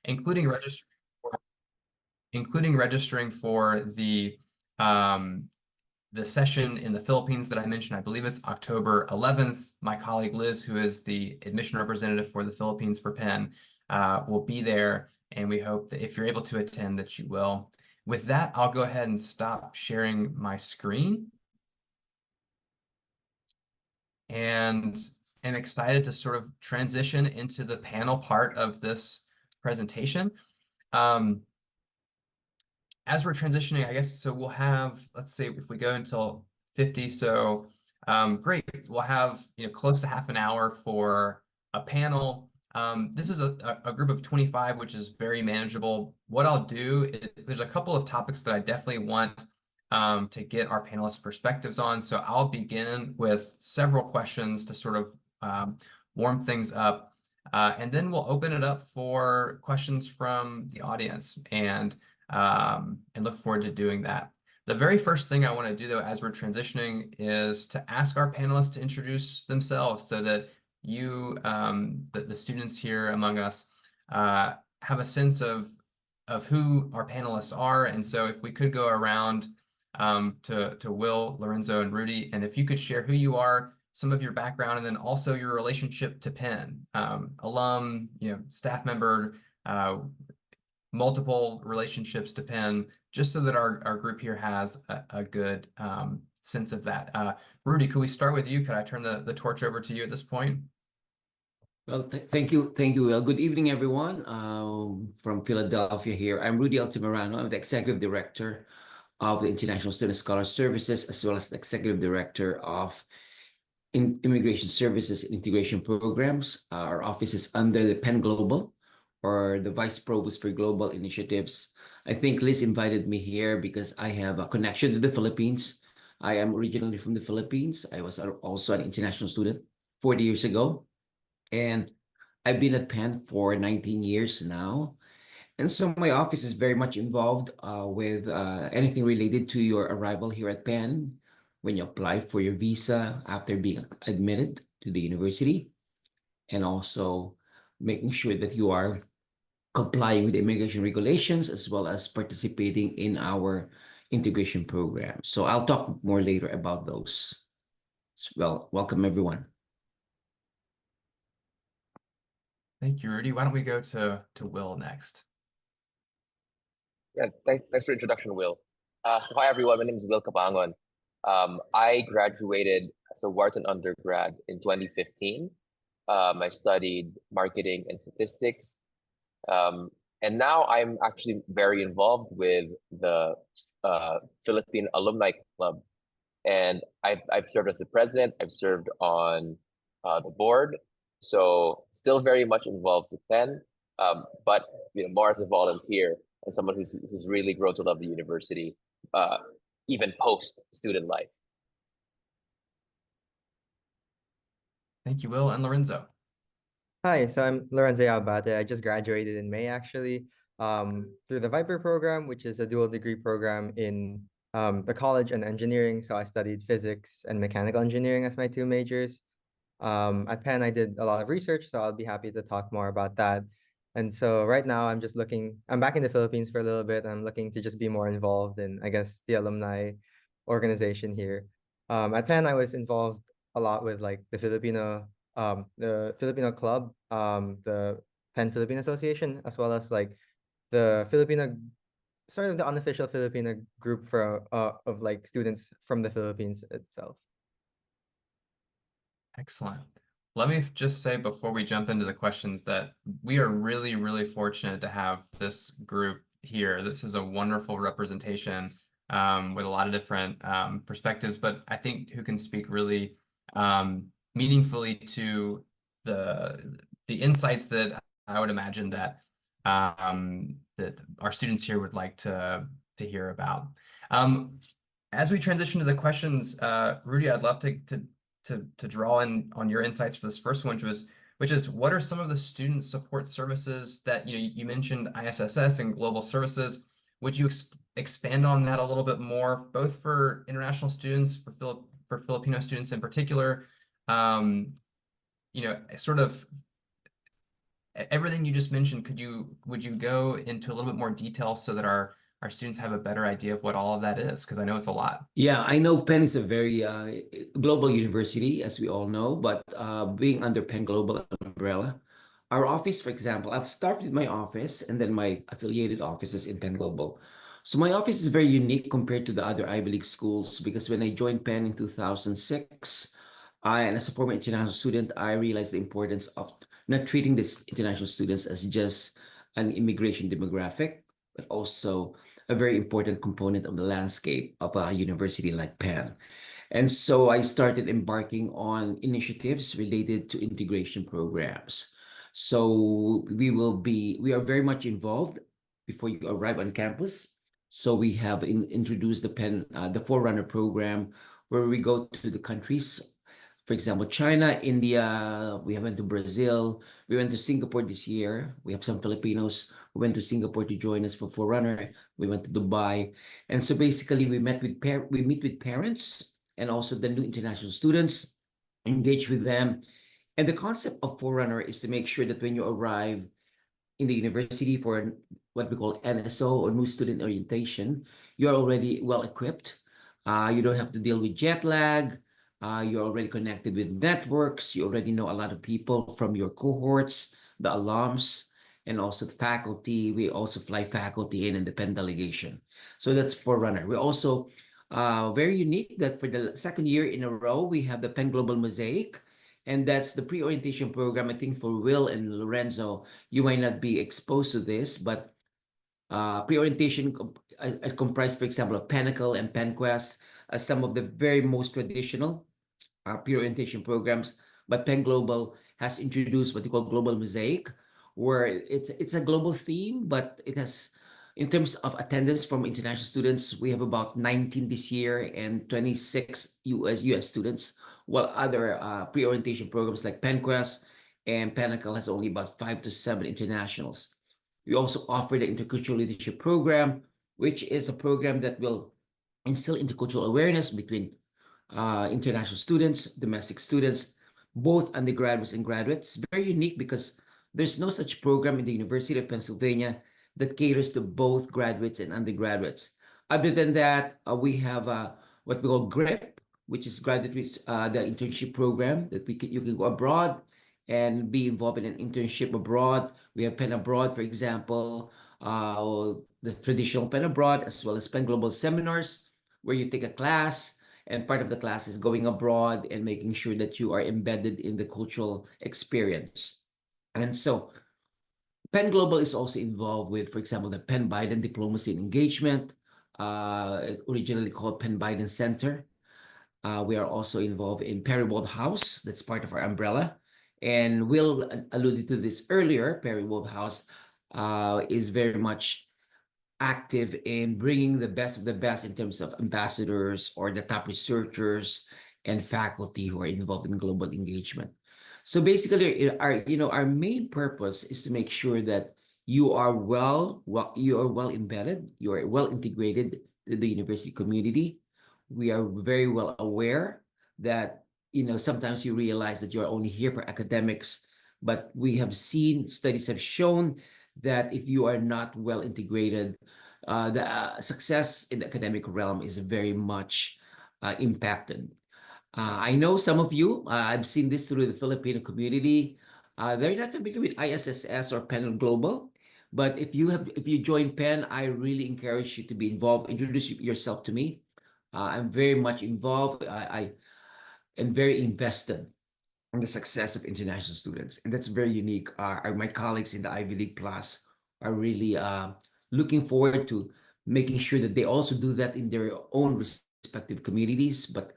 including registering for the session in the Philippines that I mentioned. I believe it's October 11th. My colleague Liz, who is the admission representative for the Philippines for Penn, will be there, and we hope that if you're able to attend, that you will. With that, I'll go ahead and stop sharing my screen. And I'm excited to sort of transition into the panel part of this presentation. As we're transitioning, I guess, so we'll have, let's say if we go until 50, so great, we'll have close to half an hour for a panel. This is a group of 25, which is very manageable. What I'll do is there's a couple of topics that I definitely want to get our panelists' perspectives on. So I'll begin with several questions to sort of warm things up. And then we'll open it up for questions from the audience and look forward to doing that. The very first thing I want to do, though, as we're transitioning, is to ask our panelists to introduce themselves so that you, the students here among us, have a sense of who our panelists are. And so if we could go around to Will, Lorenzo, and Rudy, and if you could share who you are, some of your background, and then also your relationship to Penn, alum, staff member, multiple relationships to Penn, just so that our group here has a good sense of that. Rudy, could we start with you? Could I turn the torch over to you at this point? Well, thank you, Will. Good evening, everyone. From Philadelphia here. I'm Rudy Altamirano. I'm the Executive Director of the International Student Scholar Services, as well as the Executive Director of Immigration Services and Integration Programs. Our office is under the Penn Global, or the Vice Provost for Global Initiatives. I think Liz invited me here because I have a connection to the Philippines. I am originally from the Philippines. I was also an international student 40 years ago. And I've been at Penn for 19 years now. And so my office is very much involved with anything related to your arrival here at Penn, when you apply for your visa after being admitted to the university, and also making sure that you are complying with immigration regulations as well as participating in our integration program. So I'll talk more later about those. Well, welcome everyone. Thank you, Rudy. Why don't we go to Will next? Yeah, thanks for the introduction, Will. So hi everyone, my name is Will Cabangon. I graduated as a Wharton undergrad in 2015. I studied marketing and statistics. And now I'm actually very involved with the Philippine Alumni Club. And I've served as the president, I've served on the board, so still very much involved with Penn, but more as a volunteer and someone who's really grown to love the university, even post student life. Thank you, Will. And Lorenzo. Hi, so I'm Lorenzo Abate. I just graduated in May, actually, through the Viper program, which is a dual degree program in the college and engineering. So I studied physics and mechanical engineering as my two majors. At Penn, I did a lot of research, so I'll be happy to talk more about that. And so right now, I'm back in the Philippines for a little bit. I'm looking to just be more involved in, I guess, the alumni organization here. At Penn, I was involved a lot with like the Filipino club, the Penn Philippine Association, as well as like the sort of the unofficial Filipino group of like students from the Philippines itself. Excellent. Let me just say before we jump into the questions that we are really, really fortunate to have this group here. This is a wonderful representation with a lot of different perspectives, but I think who can speak really meaningfully to the insights that I would imagine that that our students here would like to hear about. As we transition to the questions, Rudy, I'd love to draw in on your insights for this first one, which is what are some of the student support services that you mentioned ISSS and global services. Would you expand on that a little bit more, both for international students, for Filipino students in particular, sort of everything you just mentioned, would you go into a little bit more detail so that our students have a better idea of what all of that is? Because I know it's a lot. Yeah, I know Penn is a very global university, as we all know, but being under Penn Global umbrella, our office, for example, I'll start with my office and then my affiliated offices in Penn Global. So my office is very unique compared to the other Ivy League schools because when I joined Penn in 2006, and as a former international student, I realized the importance of not treating these international students as just an immigration demographic, but also a very important component of the landscape of a university like Penn. And so I started embarking on initiatives related to integration programs. So we are very much involved before you arrive on campus. So we have introduced the Forerunner program, where we go to the countries, for example, China, India, we went to Brazil, we went to Singapore this year. We have some Filipinos who went to Singapore to join us for Forerunner. We went to Dubai. And so basically we meet with parents and also the new international students, engage with them. And the concept of Forerunner is to make sure that when you arrive in the university for what we call NSO or new student orientation, you're already well equipped. You don't have to deal with jet lag. You're already connected with networks. You already know a lot of people from your cohorts, the alums, and also the faculty. We also fly faculty in the Penn delegation. So that's Forerunner. We're also very unique that for the second year in a row, we have the Penn Global Mosaic. And that's the pre-orientation program. I think for Will and Lorenzo, you might not be exposed to this, but pre-orientation comprised, for example, of Pinnacle and PenQuest as some of the very most traditional pre-orientation programs. But Penn Global has introduced what we call Global Mosaic, where it's a global theme, but it has, in terms of attendance from international students, we have about 19 this year and 26 US students, while other pre-orientation programs like PenQuest and Pinnacle has only about 5 to 7 internationals. We also offer the Intercultural Leadership Program, which is a program that will instill intercultural awareness between international students, domestic students, both undergraduates and graduates. Very unique because there's no such program in the University of Pennsylvania that caters to both graduates and undergraduates. Other than that, we have what we call GRIP, which is graduate the internship program that you can go abroad and be involved in an internship abroad. We have Penn Abroad, for example, the traditional Penn Abroad, as well as Penn Global Seminars, where you take a class and part of the class is going abroad and making sure that you are embedded in the cultural experience. And so Penn Global is also involved with, for example, the Penn Biden Diplomacy and Engagement, originally called Penn Biden Center. We are also involved in Perry House, that's part of our umbrella. And Will alluded to this earlier. Perry House is very much active in bringing the best of the best in terms of ambassadors or the top researchers and faculty who are involved in global engagement. So basically, our main purpose is to make sure that you are well embedded, you are well integrated to the university community. We are very well aware that sometimes you realize that you're only here for academics, but we have seen studies have shown that if you are not well integrated, the success in the academic realm is very much impacted. I know some of you, I've seen this through the Filipino community. They're not familiar with ISSS or Penn Global, but if you join Penn, I really encourage you to be involved. Introduce yourself to me. I'm very much involved. I am very invested on the success of international students, and that's very unique. My colleagues in the Ivy League Plus are really looking forward to making sure that they also do that in their own respective communities. But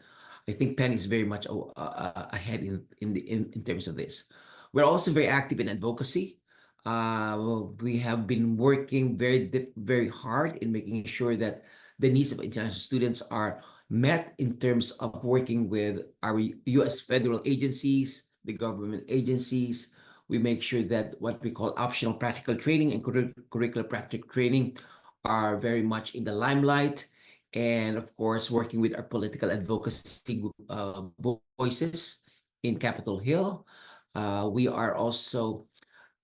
I think Penn is very much ahead in terms of this. We're also very active in advocacy. We have been working very hard in making sure that the needs of international students are met in terms of working with our U.S. federal agencies, the government agencies. We make sure that what we call optional practical training and curricular practical training are very much in the limelight. And of course, working with our political advocacy voices in Capitol Hill. We are also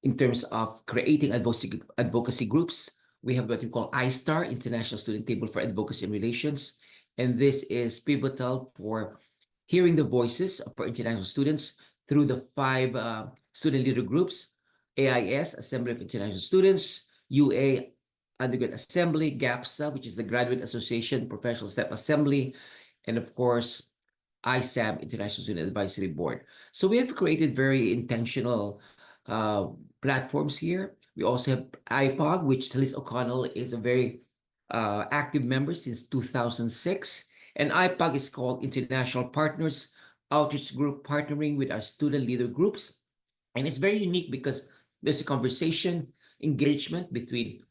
in terms of creating advocacy groups. We have what we call ISTAR, International Student Table for Advocacy and Relations. And this is pivotal for hearing the voices of our international students through the five student leader groups: AIS, Assembly of International Students; UA, Undergrad Assembly; GAPSA, which is the Graduate Association Professional Staff Assembly; and of course, ISAB, International Student Advisory Board. So we have created very intentional uh, platforms here. We also have IPOG, which Liz O'Connell is a very active member since 2006. And IPOG is called International Partners Outreach Group, partnering with our student leader groups. And it's very unique because there's a conversation, engagement between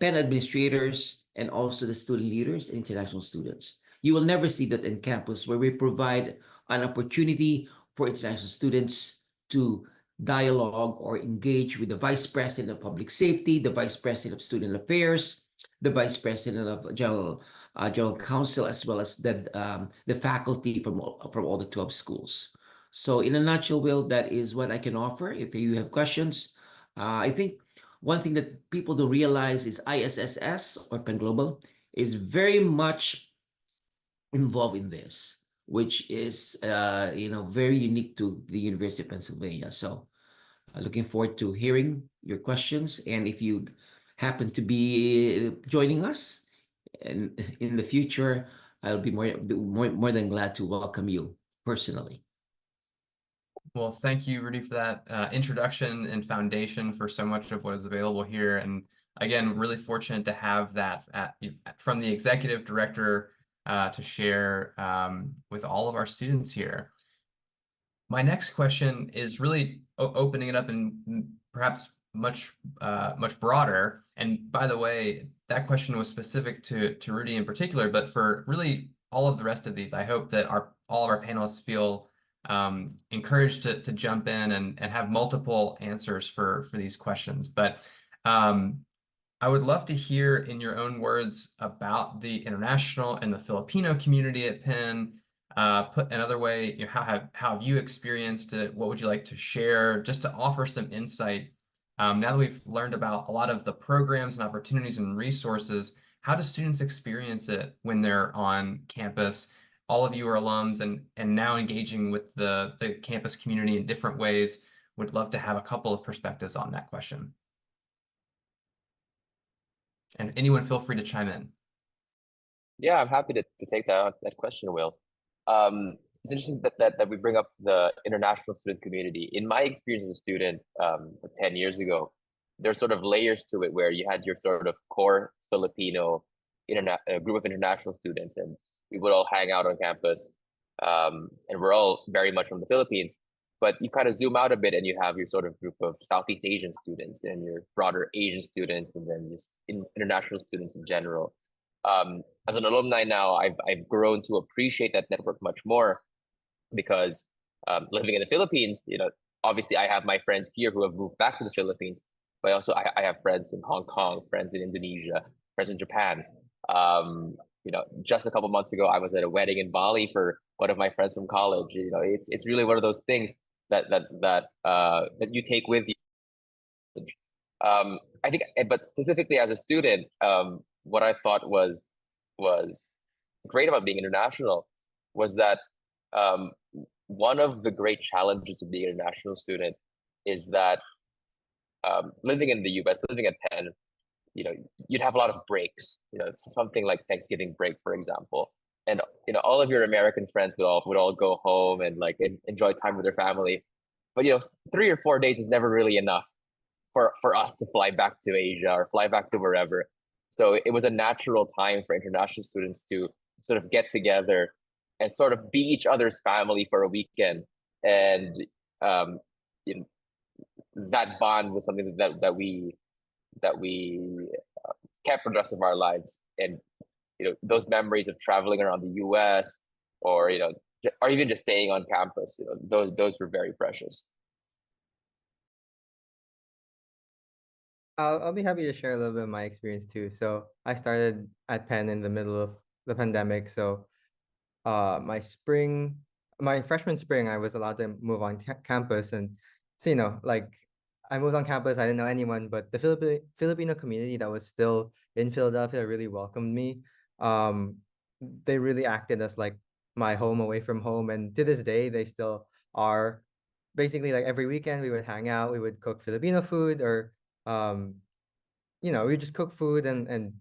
Penn administrators and also the student leaders and international students. You will never see that in campus, where we provide an opportunity for international students to dialogue or engage with the vice president of public safety, the vice president of student affairs, the vice president of general council, as well as the faculty from all the 12 schools. So in a nutshell, Will, that is what I can offer. If you have questions, I think one thing that people don't realize is ISSS, or Penn Global, is very much involved in this, which is very unique to the University of Pennsylvania. So looking forward to hearing your questions, and if you happen to be joining us in the future, I'll be more than glad to welcome you personally. Well, thank you, Rudy, for that introduction and foundation for so much of what is available here. And again, really fortunate to have that from the executive director to share with all of our students here. My next question is really opening it up and perhaps much broader. And by the way, that question was specific to Rudy in particular, but for really all of the rest of these, I hope that all of our panelists feel encouraged to jump in and have multiple answers for these questions. But I would love to hear in your own words about the international and the Filipino community at Penn. Put another way, how have you experienced it? What would you like to share, just to offer some insight? Now that we've learned about a lot of the programs and opportunities and resources, how do students experience it when they're on campus? All of you are alums and now engaging with the campus community in different ways. Would love to have a couple of perspectives on that question. And anyone feel free to chime in. Yeah, I'm happy to take that question, Will. It's interesting that we bring up the international student community. In my experience as a student 10 years ago, there's sort of layers to it where you had your sort of core Filipino group of international students, and we would all hang out on campus. And we're all very much from the Philippines. But you kind of zoom out a bit and you have your sort of group of Southeast Asian students and your broader Asian students, and then just international students in general. As an alumni now, I've grown to appreciate that network much more because living in the Philippines, obviously I have my friends here who have moved back to the Philippines, but also I have friends in Hong Kong, friends in Indonesia, friends in Japan. Just a couple months ago, I was at a wedding in Bali for one of my friends from college. It's really one of those things that you take with you. I think, but specifically as a student, what I thought was great about being international was that one of the great challenges of being an international student is that living in the U.S., living at Penn, you'd have a lot of breaks. Something like Thanksgiving break, for example, and all of your American friends would all go home and enjoy time with their family. But 3 or 4 days is never really enough for us to fly back to Asia or fly back to wherever. So it was a natural time for international students to sort of get together and sort of be each other's family for a weekend. And that bond was something that we kept for the rest of our lives. And those memories of traveling around the U.S. or or even just staying on campus, those were very precious. I'll be happy to share a little bit of my experience too. So I started at Penn in the middle of the pandemic. So my freshman spring, I was allowed to move on campus, and so I moved on campus. I didn't know anyone, but the Filipino community that was still in Philadelphia really welcomed me. Um, they really acted as like my home away from home, and to this day, they still are. Basically, like every weekend, we would hang out. We would cook Filipino food, or um, we just cook food, and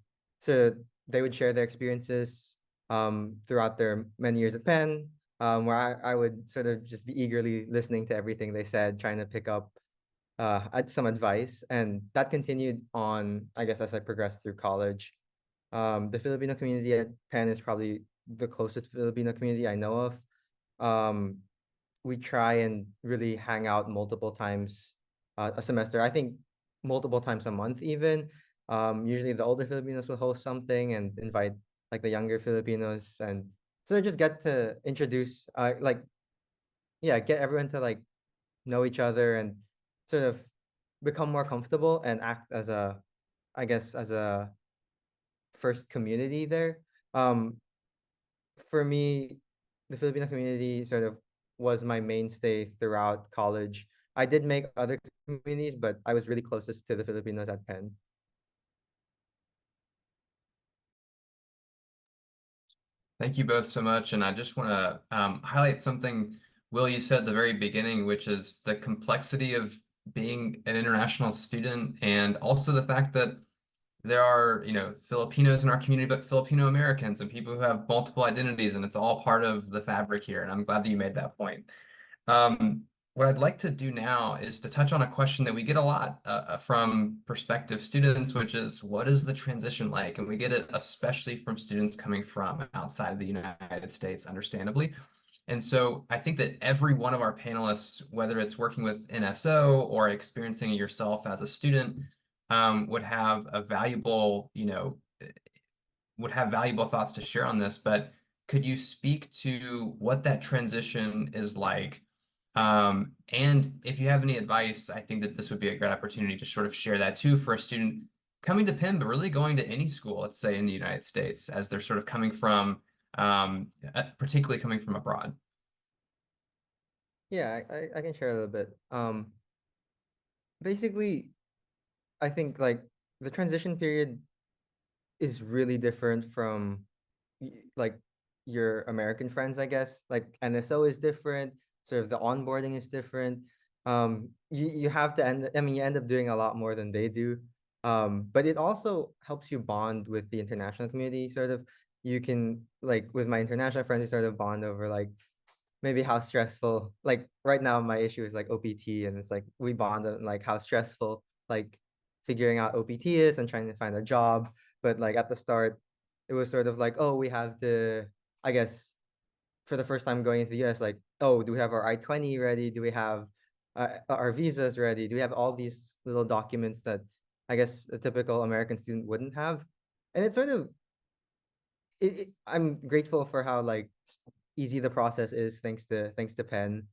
so they would share their experiences throughout their many years at Penn, where I would sort of just be eagerly listening to everything they said, trying to pick up some advice, and that continued on, I guess, as I progressed through college. The Filipino community at Penn is probably the closest Filipino community I know of. Um, we try and really hang out multiple times a semester. I think multiple times a month even. Usually the older Filipinos will host something and invite like the younger Filipinos, and so just get to introduce like yeah, get everyone to like know each other and sort of become more comfortable and act as a, I guess, as a first community there. Um, for me, the Filipino community sort of was my mainstay throughout college. I did make other communities, but I was really closest to the Filipinos at Penn. Thank you both so much. And I just want to highlight something, Will, you said at the very beginning, which is the complexity of being an international student, and also the fact that there are, Filipinos in our community, but Filipino Americans and people who have multiple identities, and it's all part of the fabric here. And I'm glad that you made that point. Um, what I'd like to do now is to touch on a question that we get a lot from prospective students, which is, what is the transition like? And we get it especially from students coming from outside of the United States, understandably. And so I think that every one of our panelists, whether it's working with NSO or experiencing it yourself as a student, would have a valuable, would have valuable thoughts to share on this. But could you speak to what that transition is like? And if you have any advice, I think that this would be a great opportunity to sort of share that too for a student coming to Penn, but really going to any school, let's say in the United States, as they're sort of coming from, particularly coming from abroad. Yeah, I can share a little bit. Basically, I think like the transition period is really different from like your American friends, I guess. Like NSO is different, sort of the onboarding is different. You have to I mean, you end up doing a lot more than they do. But it also helps you bond with the international community, sort of. You can like with my international friends, you sort of bond over like maybe how stressful, like right now my issue is like OPT, and it's like we bond on like how stressful like figuring out OPT is and trying to find a job. But like at the start it was sort of like, oh, we have to, I guess, for the first time going into the US, like, oh, do we have our I-20 ready? Do we have our visas ready? Do we have all these little documents that I guess a typical American student wouldn't have? And it's sort of I'm grateful for how like easy the process is, thanks to Penn.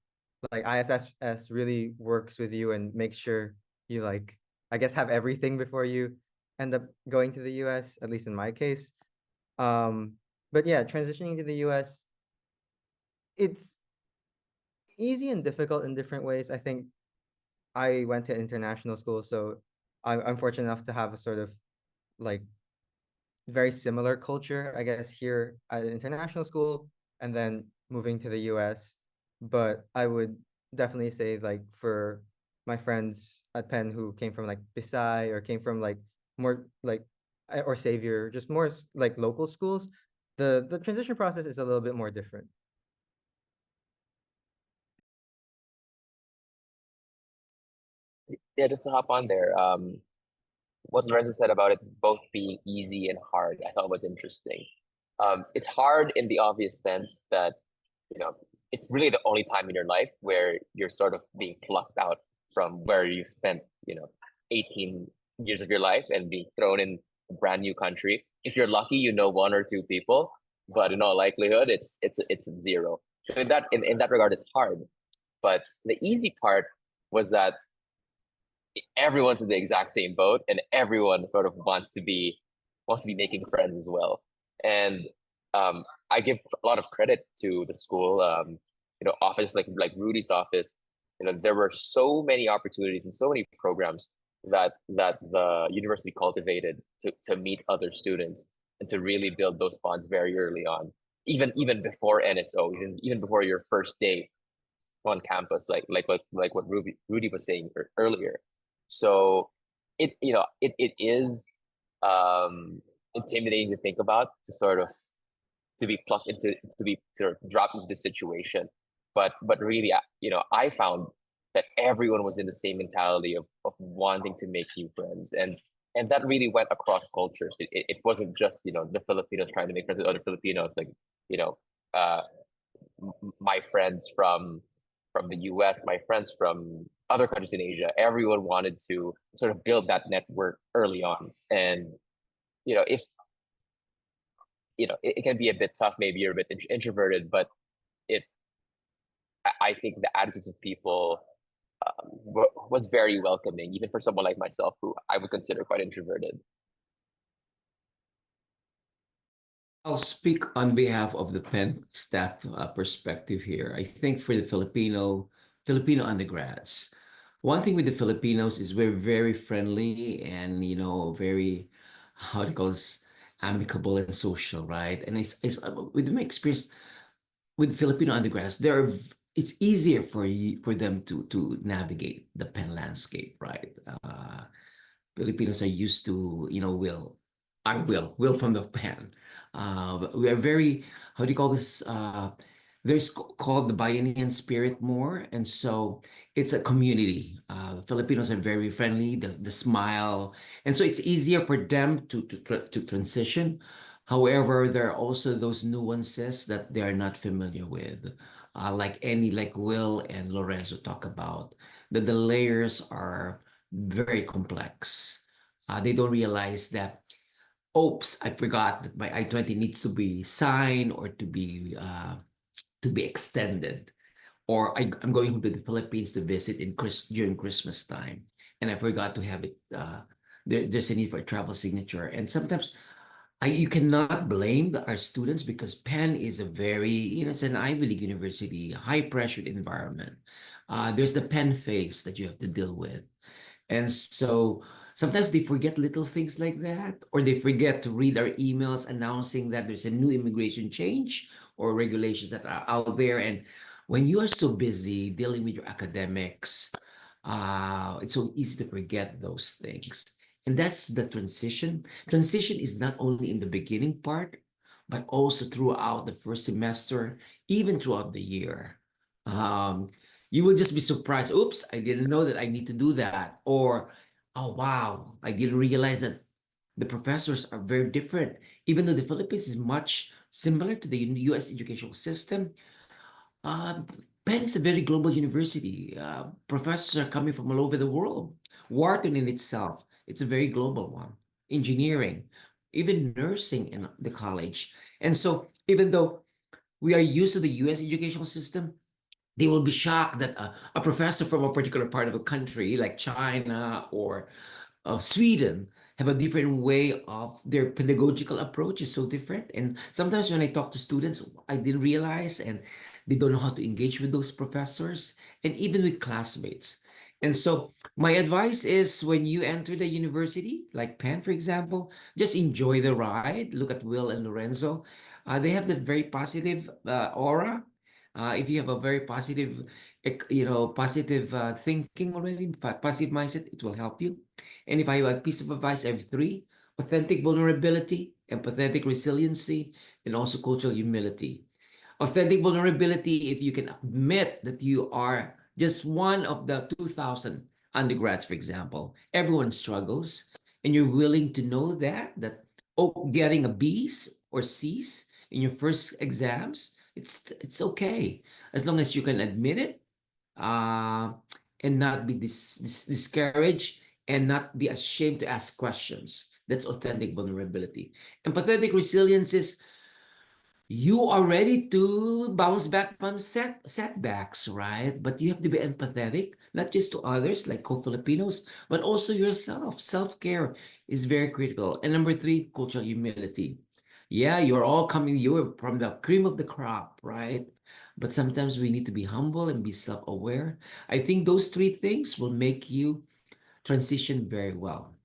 Like ISS really works with you and makes sure you like, I guess, have everything before you end up going to the US, at least in my case. But yeah, transitioning to the US, it's easy and difficult in different ways. I think I went to international school, so I'm fortunate enough to have a sort of like very similar culture, I guess, here at an international school and then moving to the US. But I would definitely say like for my friends at Penn who came from like Bisay or came from like more like or Xavier, just more like local schools, the transition process is a little bit more different. Yeah, just to hop on there. What Lorenzo said about it both being easy and hard, I thought was interesting. It's hard in the obvious sense that, you know, it's really the only time in your life where you're sort of being plucked out from where you spent, 18 years of your life and being thrown in a brand new country. If you're lucky, you know one or two people, but in all likelihood, it's zero. So in that regard, it's hard. But the easy part was that everyone's in the exact same boat and everyone sort of wants to be making friends as well. And I give a lot of credit to the school, office like Rudy's office. there were so many opportunities and so many programs that the university cultivated to meet other students and to really build those bonds very early on, even before NSO, even before your first day on campus, like what Rudy was saying earlier. So it is intimidating to think about, to sort of to be plucked into, to be sort of dropped into this situation. But really, I found that everyone was in the same mentality of wanting to make new friends, and that really went across cultures. It wasn't just the Filipinos trying to make friends with other Filipinos, like you know uh my friends from the US, my friends from other countries in Asia. Everyone wanted to sort of build that network early on, and if it can be a bit tough. Maybe you're a bit introverted, but it I think the attitudes of people was very welcoming, even for someone like myself, who I would consider quite introverted. I'll speak on behalf of the Penn staff perspective here. I think for the Filipino undergrads, one thing with the Filipinos is we're very friendly and very how do you call this, amicable and social, right? And it's with my experience with Filipino undergrads, it's easier for them to navigate the Penn landscape, right? Filipinos are used to, will from the pen. We are very, how do you call this? Called the Bayanihan spirit more. And so it's a community. Filipinos are very friendly, the smile. And so it's easier for them to transition. However, there are also those nuances that they are not familiar with. Like Will and Lorenzo talk about, that the layers are very complex. They don't realize that, oops, I forgot that my I-20 needs to be signed or to be extended. Or I'm going home to the Philippines to visit during Christmas time, and I forgot to have it. There's a need for a travel signature, and sometimes you cannot blame our students because Penn is a very, it's an Ivy League university, high pressured environment. There's the Penn face that you have to deal with. And so sometimes they forget little things like that, or they forget to read our emails announcing that there's a new immigration change or regulations that are out there. And when you are so busy dealing with your academics, it's so easy to forget those things. And that's the transition. Transition is not only in the beginning part, but also throughout the first semester, even throughout the year. Um, you will just be surprised. Oops, I didn't know that I need to do that. Or, oh, wow, I didn't realize that the professors are very different. Even though the Philippines is much similar to the US educational system, uh, Penn is a very global university. Professors are coming from all over the world. Wharton in itself, it's a very global one. Engineering, even nursing in the college. And so, even though we are used to the US educational system, they will be shocked that a professor from a particular part of a country like China or of Sweden have a different way of their pedagogical approach is so different. And sometimes when I talk to students, I didn't realize, and they don't know how to engage with those professors and even with classmates. And so my advice is when you enter the university, like Penn, for example, just enjoy the ride. Look at Will and Lorenzo. They have that very positive aura. If you have a very positive, positive thinking already, positive mindset, it will help you. And if I have a piece of advice, I have three: authentic vulnerability, empathetic resiliency, and also cultural humility. Authentic vulnerability, if you can admit that you are just one of the 2,000 undergrads, for example, everyone struggles, and you're willing to know that getting a B's or C's in your first exams, it's okay as long as you can admit it, uh, and not be discouraged and not be ashamed to ask questions. That's authentic vulnerability. Empathetic resilience is you are ready to bounce back from setbacks, right? But you have to be empathetic, not just to others like co-Filipinos, but also yourself. Self-care is very critical. And number three, cultural humility. Yeah, you're from the cream of the crop, right? but sometimes we need to be humble and be self-aware. I think those three things will make you transition very well.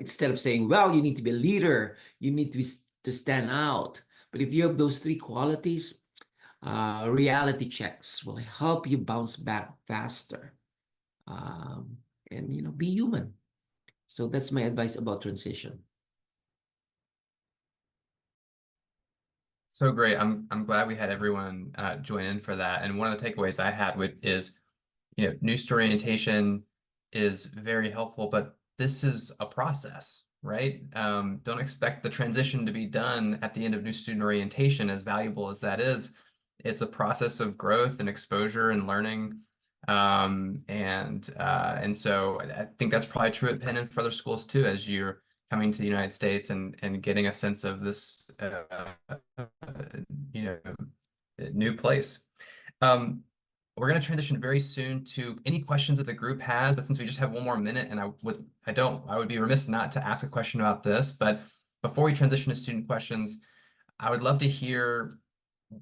Instead of saying, well, you need to be a leader, you need to stand out. But if you have those three qualities, reality checks will help you bounce back faster. Um, and be human. So that's my advice about transition. So great. I'm glad we had everyone join in for that. And one of the takeaways I had is, new story orientation is very helpful, but this is a process, right? Don't expect the transition to be done at the end of new student orientation, as valuable as that is. It's a process of growth and exposure and learning. And so I think that's probably true at Penn and for other schools too, as you're coming to the United States and getting a sense of this you know new place. We're going to transition very soon to any questions that the group has, but since we just have one more minute, and I would be remiss not to ask a question about this. But before we transition to student questions, I would love to hear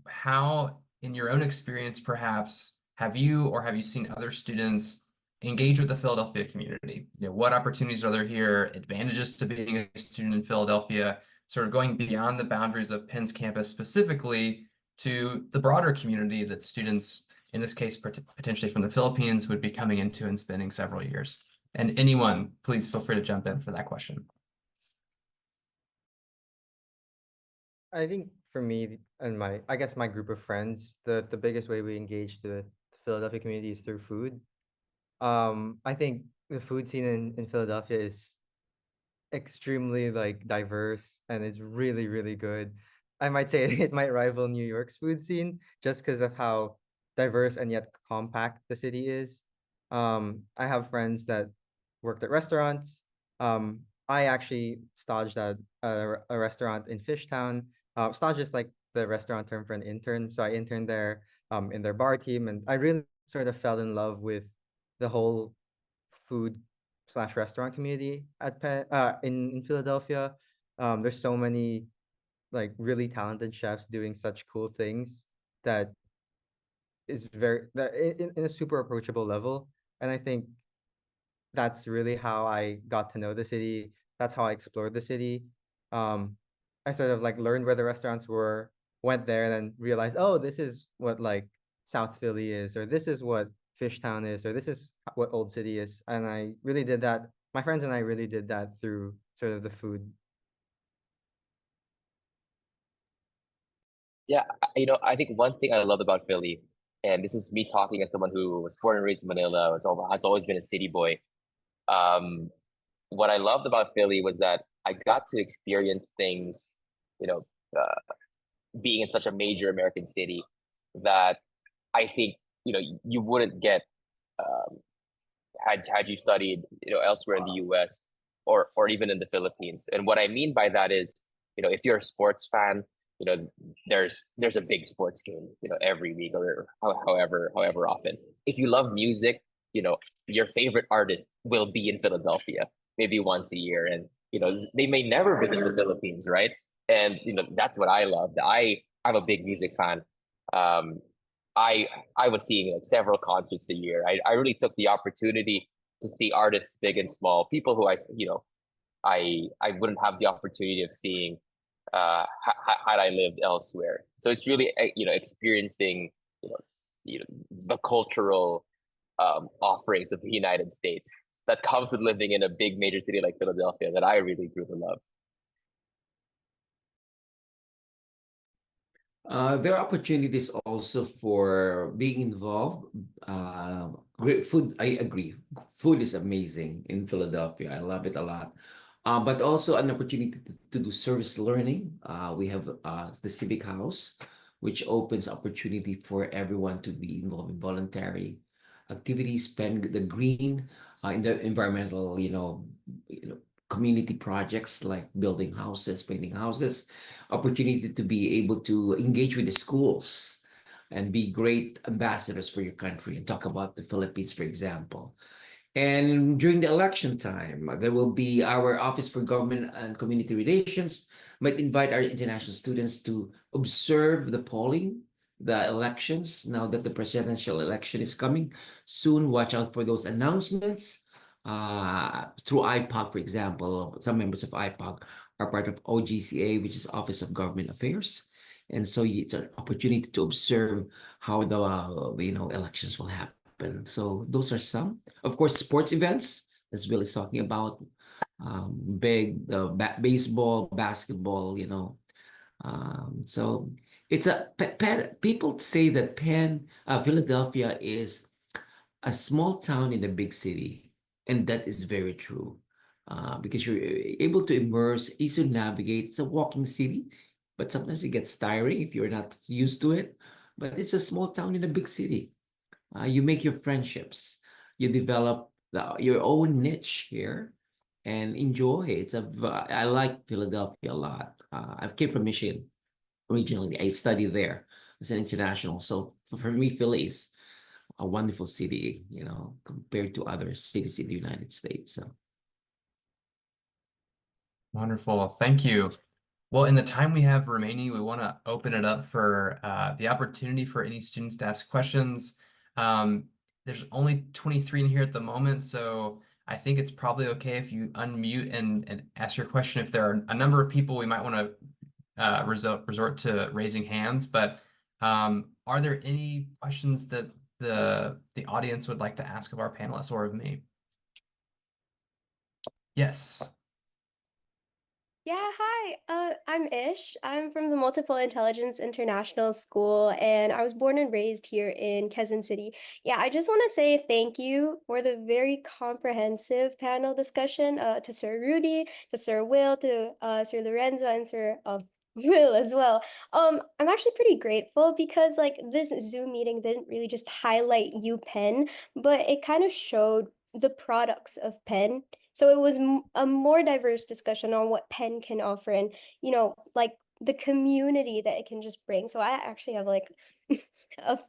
how, in your own experience, perhaps, have you seen other students engage with the Philadelphia community? What opportunities are there here, advantages to being a student in Philadelphia, sort of going beyond the boundaries of Penn's campus specifically to the broader community that students, in this case, potentially from the Philippines, would be coming into and spending several years. And anyone, please feel free to jump in for that question. I think for me and I guess my group of friends, the biggest way we engage the Philadelphia community is through food. I think the food scene in Philadelphia is extremely like diverse and it's really, really good. I might say it might rival New York's food scene just because of how diverse and yet compact the city is. I have friends that worked at restaurants. I actually staged at a restaurant in Fishtown. Stage is like the restaurant term for an intern. So I interned there in their bar team, and I really sort of fell in love with the whole food slash restaurant community in Philadelphia. There's so many like really talented chefs doing such cool things that is very that in a super approachable level. And I think that's really how I got to know the city. That's how I explored the city. I sort of like learned where the restaurants were, went there, and then realized, oh, this is what like South Philly is, or this is what Fishtown is, or this is what Old City is. And I really did that. My friends and I really did that through sort of the food. Yeah, I think one thing I love about Philly, and this is me talking as someone who was born and raised in Manila, has always been a city boy. Um, what I loved about Philly was that I got to experience things, you know, being in such a major American city that I think you wouldn't get um, had you studied elsewhere in the U.S. or even in the Philippines. And what I mean by that is, if you're a sports fan, there's a big sports game every week or however often. If you love music, your favorite artist will be in Philadelphia maybe once a year, and they may never visit the Philippines, right? And that's what I loved. I'm a big music fan. Um, I I was seeing like several concerts a year. I really took the opportunity to see artists big and small, people who I wouldn't have the opportunity of seeing had I lived elsewhere. So it's really experiencing you know the cultural offerings of the United States that comes with living in a big major city like Philadelphia that I really grew to love. There are opportunities also for being involved. Great food, I agree. Food is amazing in Philadelphia. I love it a lot. But also an opportunity to do service learning. We have the Civic House, which opens opportunity for everyone to be involved in voluntary activities, spend the green in the environmental, community projects like building houses, painting houses, opportunity to be able to engage with the schools and be great ambassadors for your country and talk about the Philippines, for example. And during the election time, there will be our Office for Government and Community Relations might invite our international students to observe the polling, the elections, now that the presidential election is coming soon. Watch out for those announcements. Through IPOG, for example, some members of IPOG are part of OGCA, which is Office of Government Affairs. And so it's an opportunity to observe how the elections will happen. So those are some. Of course, sports events, as Bill is talking about, big baseball, basketball, so it's people say that Philadelphia is a small town in a big city, and that is very true. Because you're able to immerse, easy to navigate. It's a walking city, but sometimes it gets tiring if you're not used to it. But it's a small town in a big city. You make your friendships, you develop your own niche here, and enjoy. I like Philadelphia a lot. I came from Michigan originally. I studied there as an international. So for me, Philly is a wonderful city, compared to other cities in the United States. So Wonderful. Thank you. Well, in the time we have remaining, we want to open it up for the opportunity for any students to ask questions. There's only 23 in here at the moment, so I think it's probably okay if you unmute and ask your question. If there are a number of people, we might want to resort to raising hands. But are there any questions that the audience would like to ask of our panelists or of me? Yes. Yeah, hi. I'm Ish. I'm from the Multiple Intelligence International School, and I was born and raised here in Quezon City. Yeah, I just want to say thank you for the very comprehensive panel discussion to Sir Rudy, to Sir Will, to Sir Lorenzo, and Sir Will as well. I'm actually pretty grateful because like this Zoom meeting didn't really just highlight UPenn, but it kind of showed the products of Penn. So it was a more diverse discussion on what Penn can offer and, like the community that it can just bring. So I actually have like kind of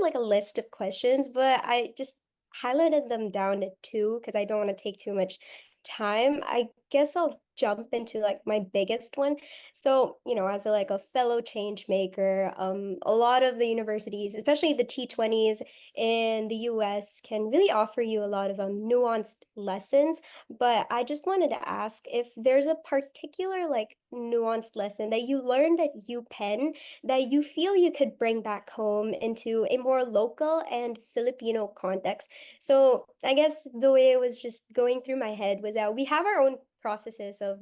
like a list of questions, but I just highlighted them down to two because I don't want to take too much time. I guess I'll jump into like my biggest one. So, as like a fellow change maker, a lot of the universities, especially the T20s in the US, can really offer you a lot of nuanced lessons. But I just wanted to ask if there's a particular like nuanced lesson that you learned at UPenn that you feel you could bring back home into a more local and Filipino context. So I guess the way it was just going through my head was that we have our own processes of,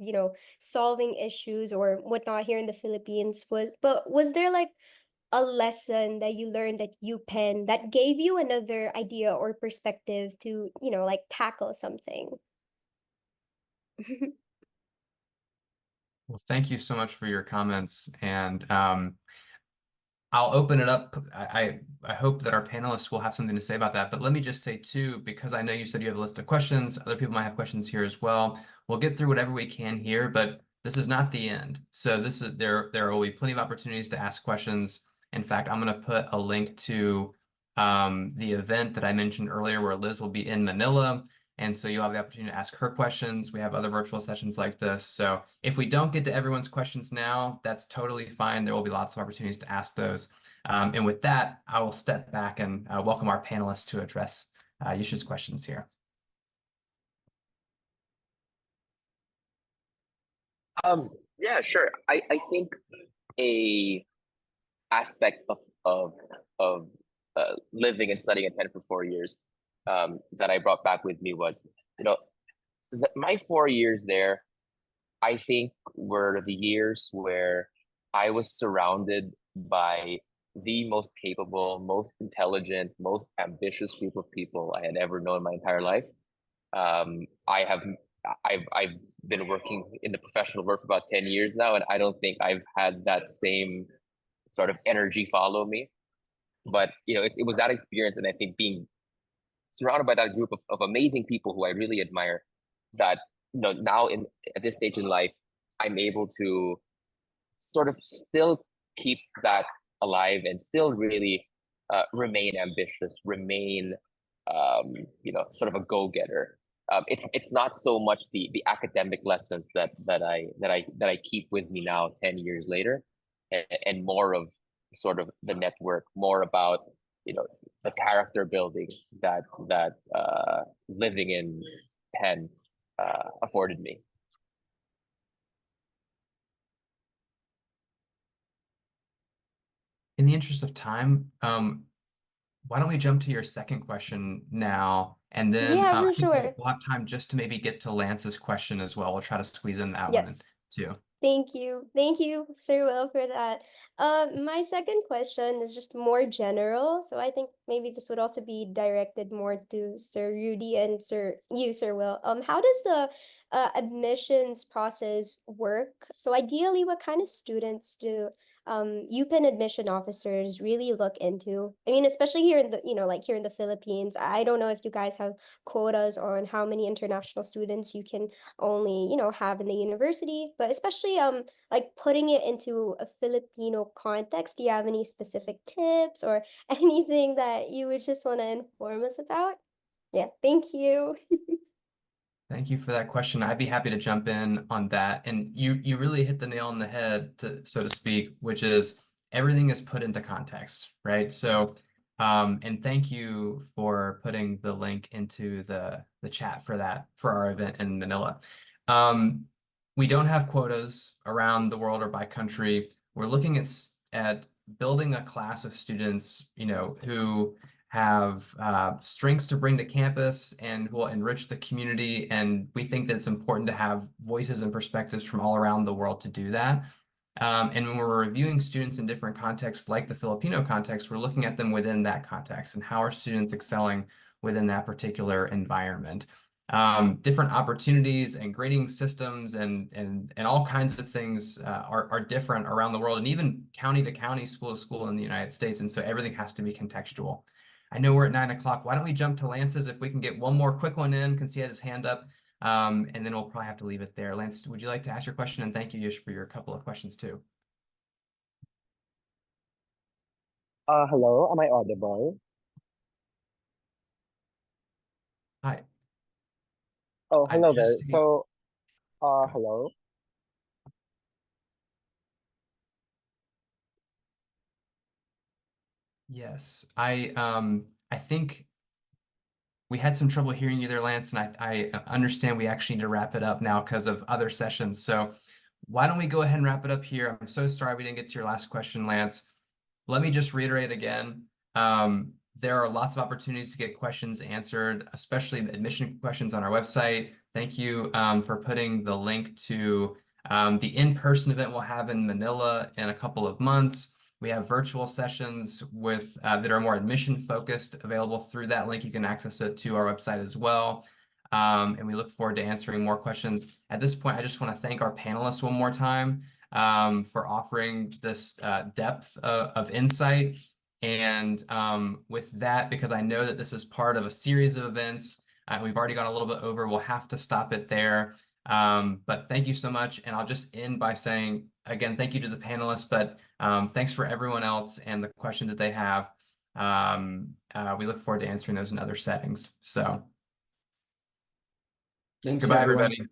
solving issues or whatnot here in the Philippines. But was there like a lesson that you learned at UPenn that gave you another idea or perspective to, like tackle something? Well, thank you so much for your comments, and I'll open it up. I hope that our panelists will have something to say about that. But let me just say too, because I know you said you have a list of questions, other people might have questions here as well. We'll get through whatever we can here, but this is not the end. So there will be plenty of opportunities to ask questions. In fact, I'm going to put a link to the event that I mentioned earlier where Liz will be in Manila. And so you'll have the opportunity to ask her questions. We have other virtual sessions like this. So if we don't get to everyone's questions now, that's totally fine. There will be lots of opportunities to ask those. And with that, I will step back and welcome our panelists to address Yusha's questions here. Yeah, sure. I think a aspect of living and studying at Penn for 4 years that I brought back with me was, my 4 years there, I think were the years where I was surrounded by the most capable, most intelligent, most ambitious group of people I had ever known in my entire life. I have I've been working in the professional world for about 10 years now, and I don't think I've had that same sort of energy follow me. But it was that experience, and I think being surrounded by that group of amazing people who I really admire, that now at this stage in life, I'm able to sort of still keep that alive and still really remain ambitious, remain sort of a go-getter. It's not so much the academic lessons that I keep with me now 10 years later, and more of sort of the network, more about, the character building that living in Penn afforded me. In the interest of time, why don't we jump to your second question now? And then Yeah, I for think we'll, sure. we'll have time just to maybe get to Lance's question as well. We'll try to squeeze in that one Yes. too. Thank you. Thank you, Sir Will, for that. My second question is just more general. So I think maybe this would also be directed more to Sir Rudy and Sir Will. How does the admissions process work? So ideally, what kind of students do UPenn admission officers really look into? I mean, especially here in the, like here in the Philippines, I don't know if you guys have quotas on how many international students you can only, have in the university, but especially like putting it into a Filipino context, do you have any specific tips or anything that you would just want to inform us about? Yeah, thank you. Thank you for that question. I'd be happy to jump in on that. And you really hit the nail on the head, so to speak, which is everything is put into context, right? So, and thank you for putting the link into the chat for that for our event in Manila. We don't have quotas around the world or by country. We're looking at building a class of students, who have strengths to bring to campus and who will enrich the community. And we think that it's important to have voices and perspectives from all around the world to do that. And when we're reviewing students in different contexts, like the Filipino context, we're looking at them within that context and how are students excelling within that particular environment. Different opportunities and grading systems and all kinds of things are different around the world, and even county to county, school to school in the United States. And so everything has to be contextual. I know we're at 9 o'clock. Why don't we jump to Lance's if we can get one more quick one in, because he had his hand up, and then we'll probably have to leave it there. Lance, would you like to ask your question? And thank you, Yish, for your couple of questions too. Hello, am I audible? Hi, Oh, I hello there. just see. So, Go ahead. hello. Yes, I think we had some trouble hearing you there, Lance, and I understand we actually need to wrap it up now because of other sessions. So why don't we go ahead and wrap it up here? I'm so sorry we didn't get to your last question, Lance. Let me just reiterate again. There are lots of opportunities to get questions answered, especially admission questions on our website. Thank you for putting the link to the in-person event we'll have in Manila in a couple of months. We have virtual sessions with that are more admission focused available through that link. You can access it to our website as well. And we look forward to answering more questions. At this point, I just want to thank our panelists one more time for offering this depth of insight. And with that, because I know that this is part of a series of events, we've already gone a little bit over, we'll have to stop it there. But thank you so much. And I'll just end by saying, again, thank you to the panelists, but thanks for everyone else and the questions that they have. We look forward to answering those in other settings. So Thanks, goodbye, everyone. everybody.